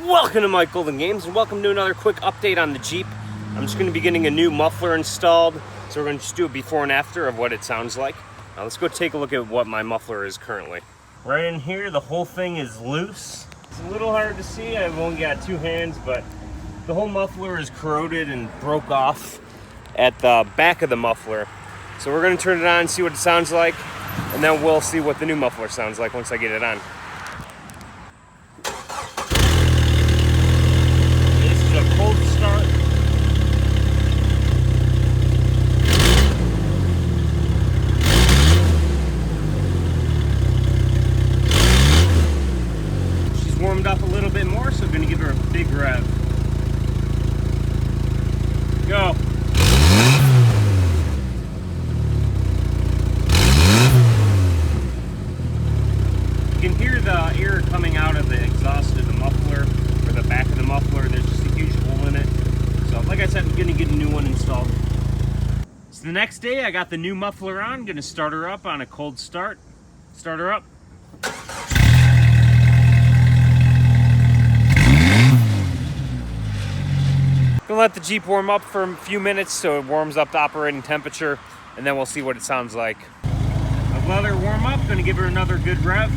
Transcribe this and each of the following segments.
Welcome to Mike Golden Games, and welcome to another quick update on the Jeep. I'm just going to be getting a new muffler installed, so we're going to just do a before and after of what it sounds like. Now let's go take a look at what my muffler is currently. Right in here, the whole thing is loose. It's a little hard to see, I've only got two hands, but the whole muffler is corroded and broke off at the back of the muffler. So we're going to turn it on, see what it sounds like, and then we'll see what the new muffler sounds like once I get it on. Cold start. She's warmed up a little bit more, so I'm going to give her a big rev. Go. You can hear the air coming out of the exhaust of the muffler, or the back of the muffler. There's just a huge hole in it. So like I said, I'm gonna get a new one installed. So the next day I got the new muffler on. Gonna start her up on a cold start. Start her up. Gonna let the Jeep warm up for a few minutes so it warms up to operating temperature, and then we'll see what it sounds like. I've let her warm up, gonna give her another good rev.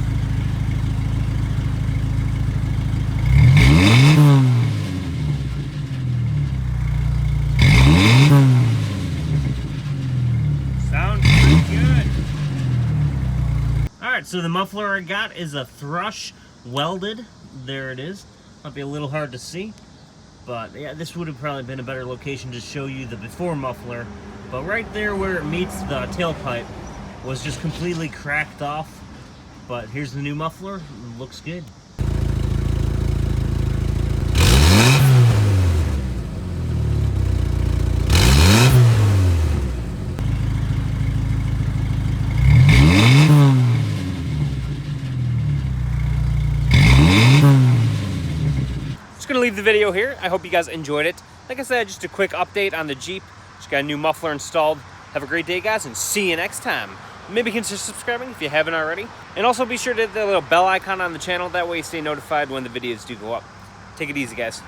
Sounds pretty good. Alright, so the muffler I got is a Thrush Welded. There it is. Might be a little hard to see, but yeah, this would have probably been a better location to show you the before muffler. But right there where it meets the tailpipe was just completely cracked off. But here's the new muffler. It looks good. Gonna leave the video here. I hope you guys enjoyed it. Like I said, just a quick update on the Jeep. Just got a new muffler installed. Have a great day, guys, and see you next time. Maybe consider subscribing if you haven't already. And also be sure to hit the little bell icon on the channel. That way you stay notified when the videos do go up. Take it easy, guys.